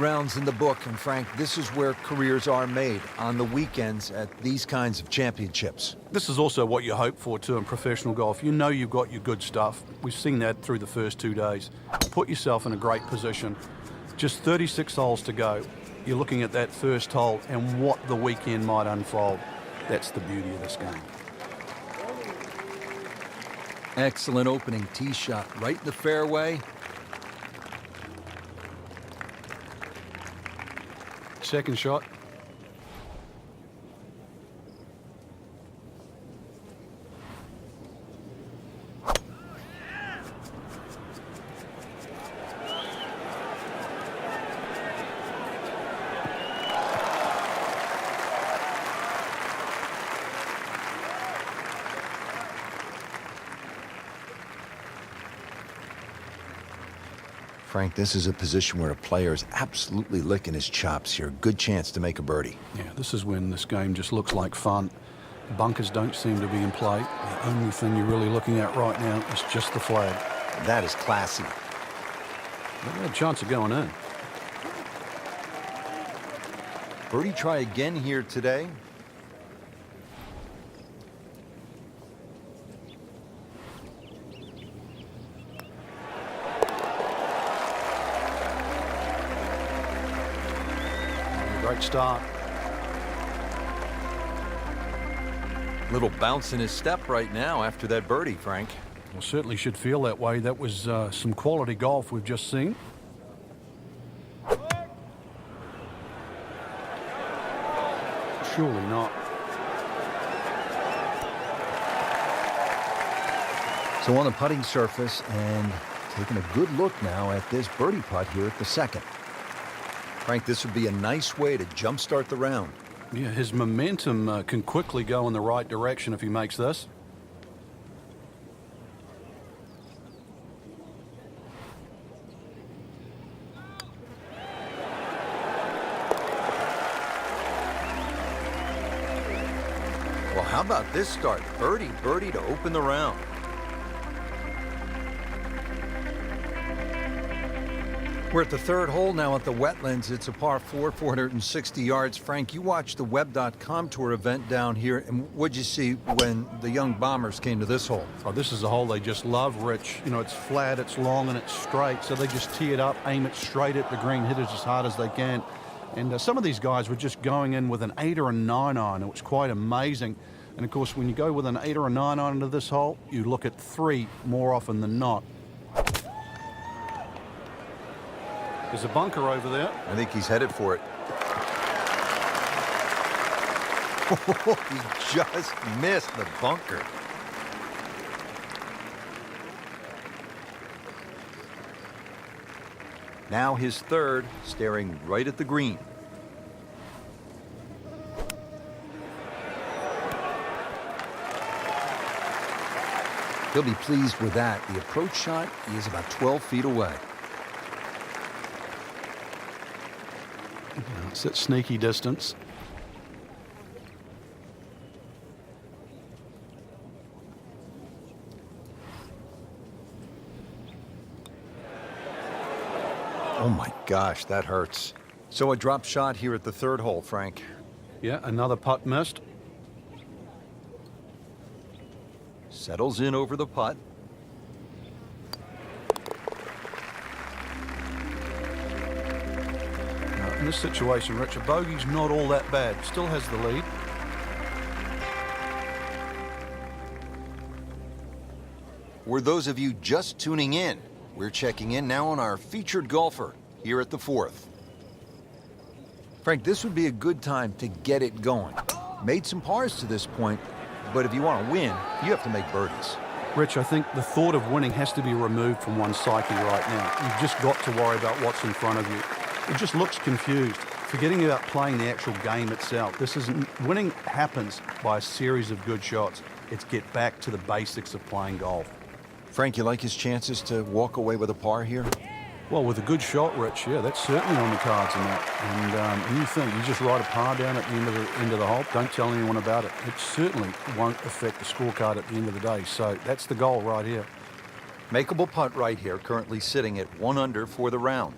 rounds in the book, and Frank, this is where careers are made, on the weekends at these kinds of championships. This is also what you hope for, too, in professional golf. You know you've got your good stuff. We've seen that through the first 2 days. Put yourself in a great position. Just 36 holes to go. You're looking at that first hole and what the weekend might unfold. That's the beauty of this game. Excellent opening tee shot right in the fairway. Second shot. Frank, this is a position where a player is absolutely licking his chops here. Good chance to make a birdie. Yeah, this is when this game just looks like fun. Bunkers don't seem to be in play. The only thing you're really looking at right now is just the flag. That is classy. They've got a chance of going in. Birdie try again here today. Great start. Little bounce in his step right now after that birdie, Frank. Well, certainly should feel that way. That was some quality golf we've just seen. Surely not. So on the putting surface and taking a good look now at this birdie putt here at the second. Frank, this would be a nice way to jumpstart the round. Yeah, his momentum can quickly go in the right direction if he makes this. Well, how about this start? Birdie, birdie to open the round. We're at the third hole now at the Wetlands. It's a par 4, 460 yards. Frank, you watched the Web.com Tour event down here, and what'd you see when the young bombers came to this hole? Oh, this is a hole they just love, Rich. You know, it's flat, it's long, and it's straight, so they just tee it up, aim it straight at the green, hit it as hard as they can. And some of these guys were just going in with an 8 or a 9 iron. It was quite amazing. And, of course, when you go with an 8 or a 9 iron into this hole, you look at 3 more often than not. There's a bunker over there. I think he's headed for it. He just missed the bunker. Now his third, staring right at the green. He'll be pleased with that. The approach shot is about 12 feet away. It's at sneaky distance. Oh my gosh, that hurts. So a drop shot here at the third hole, Frank. Yeah, another putt missed. Settles in over the putt. In this situation, Rich, a bogey's not all that bad. Still has the lead. For those of you just tuning in, we're checking in now on our featured golfer here at the fourth. Frank, this would be a good time to get it going. Made some pars to this point, but if you want to win, you have to make birdies. Rich, I think the thought of winning has to be removed from one's psyche right now. You've just got to worry about what's in front of you. It just looks confused, forgetting about playing the actual game itself. Winning happens by a series of good shots. It's get back to the basics of playing golf. Frank, you like his chances to walk away with a par here? Well, with a good shot, Rich, yeah, that's certainly on the cards in that. And you think you just write a par down at the end of the hole, don't tell anyone about it. It certainly won't affect the scorecard at the end of the day. So that's the goal right here. Makeable putt right here, currently sitting at 1 under for the round.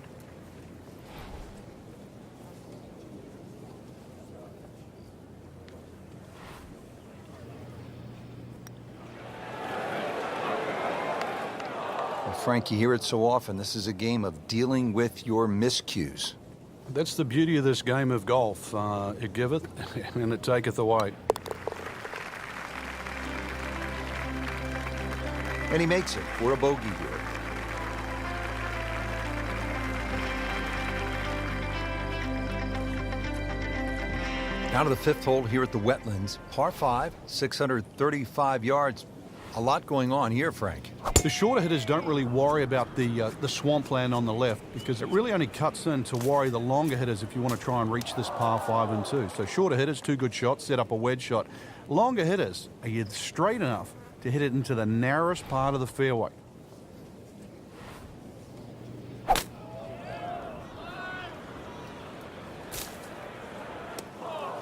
Frank, you hear it so often. This is a game of dealing with your miscues. That's the beauty of this game of golf. It giveth and it taketh away. And he makes it for a bogey here. Now to the fifth hole here at the Wetlands. Par 5, 635 yards. A lot going on here, Frank. The shorter hitters don't really worry about the swampland on the left because it really only cuts in to worry the longer hitters if you want to try and reach this par 5 and 2. So shorter hitters, 2 good shots, set up a wedge shot. Longer hitters, are you straight enough to hit it into the narrowest part of the fairway?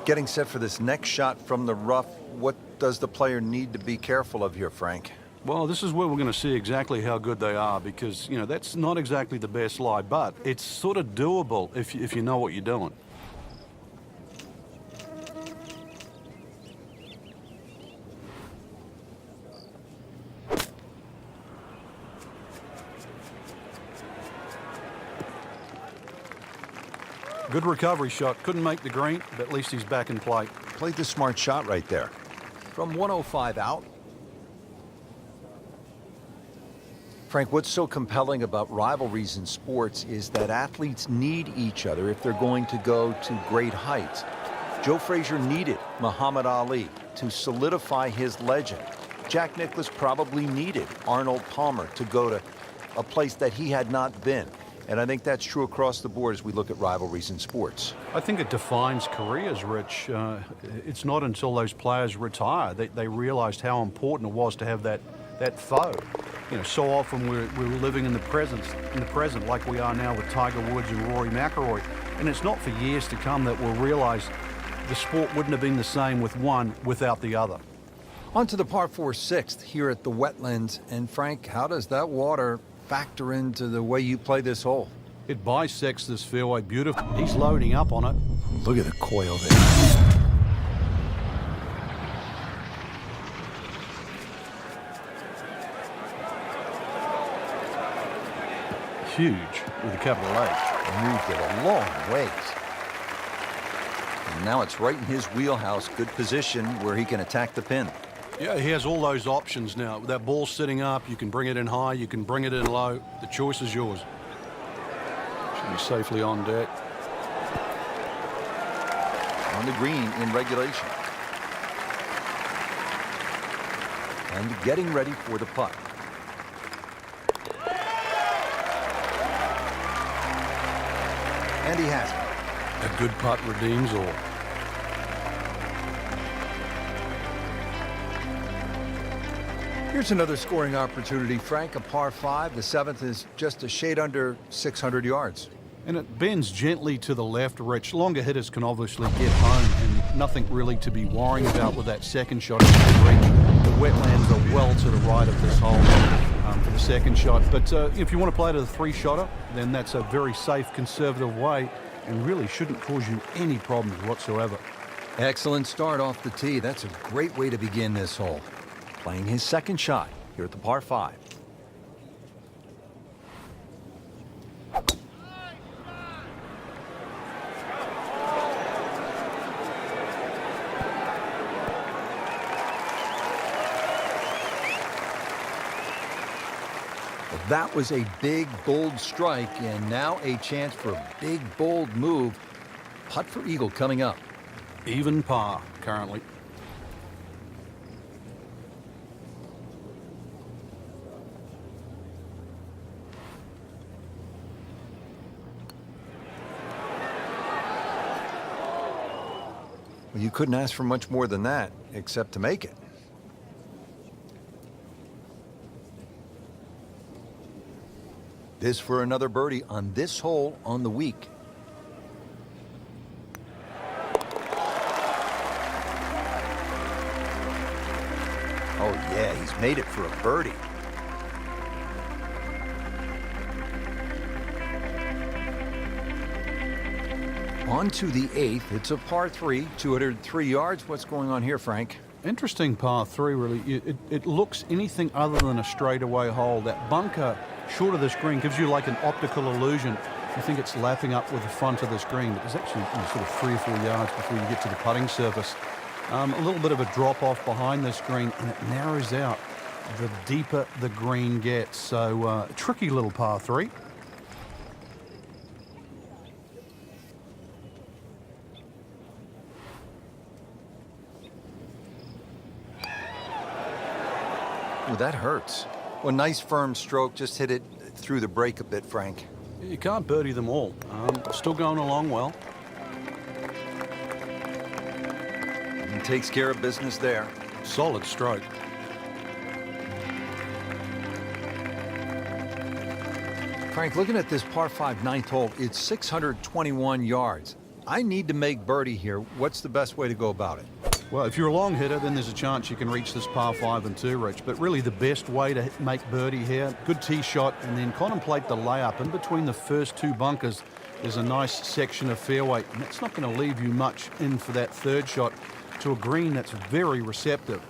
Getting set for this next shot from the rough. What does the player need to be careful of here, Frank? Well, this is where we're going to see exactly how good they are because, you know, that's not exactly the best lie, but it's sort of doable if you know what you're doing. Good recovery shot. Couldn't make the green, but at least he's back in play. Played the smart shot right there. From 105 out. Frank, what's so compelling about rivalries in sports is that athletes need each other if they're going to go to great heights. Joe Frazier needed Muhammad Ali to solidify his legend. Jack Nicklaus probably needed Arnold Palmer to go to a place that he had not been. And I think that's true across the board as we look at rivalries in sports. I think it defines careers, Rich. It's not until those players retire that they realized how important it was to have that foe. You know, so often we're living in the present like we are now with Tiger Woods and Rory McIlroy. And it's not for years to come that we'll realize the sport wouldn't have been the same with one without the other. On to the par 4 6th here at the Wetlands. And Frank, how does that water factor into the way you play this hole? It bisects this fairway beautifully. He's loading up on it. Look at the coil there. Huge with a capital H. Moved it a long ways. And now it's right in his wheelhouse. Good position where he can attack the pin. Yeah, he has all those options now. With that ball sitting up, you can bring it in high, you can bring it in low. The choice is yours. Should be safely on deck. On the green in regulation. And getting ready for the putt. And he has it. A good putt redeems all. Here's another scoring opportunity, Frank. A par 5. The 7th is just a shade under 600 yards. And it bends gently to the left, Rich. Longer hitters can obviously get home and nothing really to be worrying about with that second shot. The wetlands are well to the right of this hole for the second shot. But if you want to play to the 3-shotter, then that's a very safe, conservative way and really shouldn't cause you any problems whatsoever. Excellent start off the tee. That's a great way to begin this hole. Playing his second shot here at the par 5. Well, that was a big, bold strike, and now a chance for a big, bold move. Putt for eagle coming up. Even par currently. Well, you couldn't ask for much more than that, except to make it. This for another birdie on this hole on the week. Oh, yeah, he's made it for a birdie. On to the 8th. It's a par 3, 203 yards. What's going on here, Frank? Interesting par 3, really. It looks anything other than a straightaway hole. That bunker short of this green gives you like an optical illusion. You think it's lapping up with the front of this green, but there's actually sort of 3 or 4 yards before you get to the putting surface. A little bit of a drop off behind this green, and it narrows out the deeper the green gets. So tricky little par 3. Ooh, that hurts. Well, nice firm stroke, just hit it through the break a bit, Frank. You can't birdie them all. Still going along well. He takes care of business there. Solid stroke. Frank, looking at this par 5 ninth hole, it's 621 yards. I need to make birdie here. What's the best way to go about it? Well, if you're a long hitter, then there's a chance you can reach this par 5 and 2, Rich. But really the best way to make birdie here, good tee shot, and then contemplate the layup. In between the first 2 bunkers, there's a nice section of fairway, and that's not going to leave you much in for that third shot to a green that's very receptive.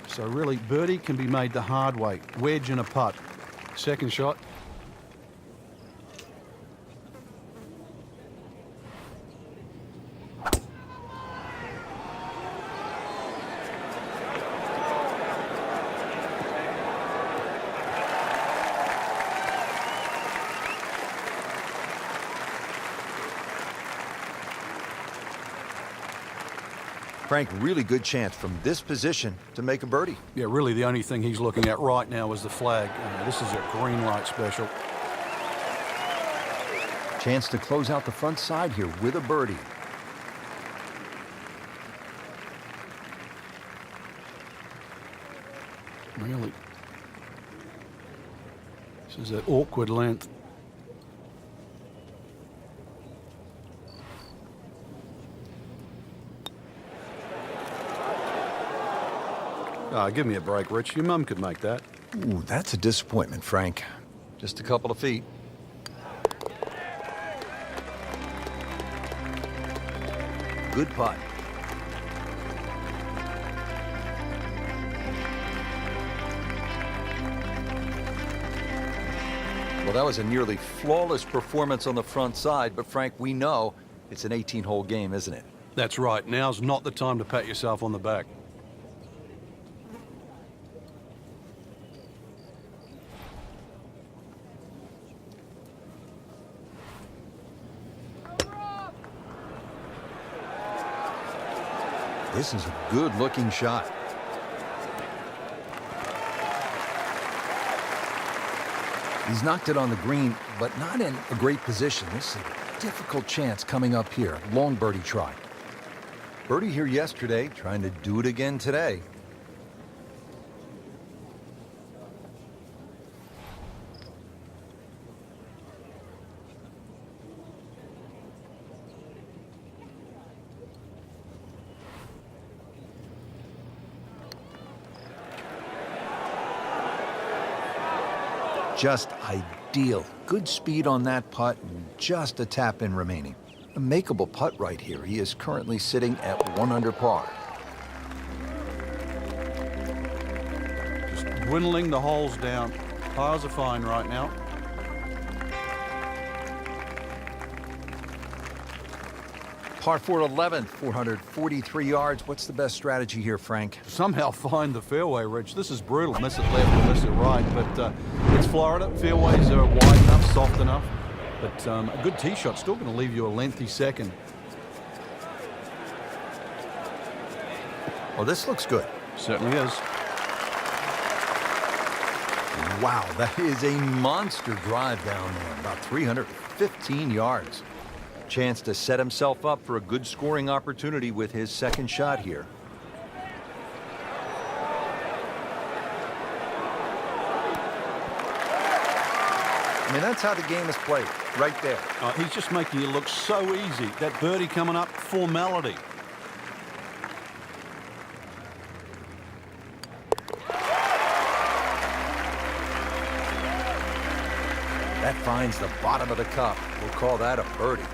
So really, birdie can be made the hard way. Wedge and a putt. Second shot. Frank, really good chance from this position to make a birdie. Yeah, really the only thing he's looking at right now is the flag. This is a green light special. Chance to close out the front side here with a birdie. Really. This is an awkward length. Give me a break, Rich. Your mum could make that. Ooh, that's a disappointment, Frank. Just a couple of feet. Good putt. Well, that was a nearly flawless performance on the front side, but Frank, we know it's an 18-hole game, isn't it? That's right. Now's not the time to pat yourself on the back. This is a good-looking shot. He's knocked it on the green, but not in a great position. This is a difficult chance coming up here. Long birdie try. Birdie here yesterday, trying to do it again today. Just ideal. Good speed on that putt and just a tap in remaining. A makeable putt right here. He is currently sitting at 1 under par. Just dwindling the holes down. Pars are fine right now. Par 4 11th, 443 yards. What's the best strategy here, Frank? Somehow find the fairway, Rich. This is brutal. Miss it left or miss it right. But it's Florida. Fairways are wide enough, soft enough. But a good tee shot still going to leave you a lengthy second. Well, this looks good. Certainly is. Wow, that is a monster drive down there. About 315 yards. Chance to set himself up for a good scoring opportunity with his second shot here. I mean, that's how the game is played, right there. He's just making it look so easy. That birdie coming up, formality. That finds the bottom of the cup. We'll call that a birdie.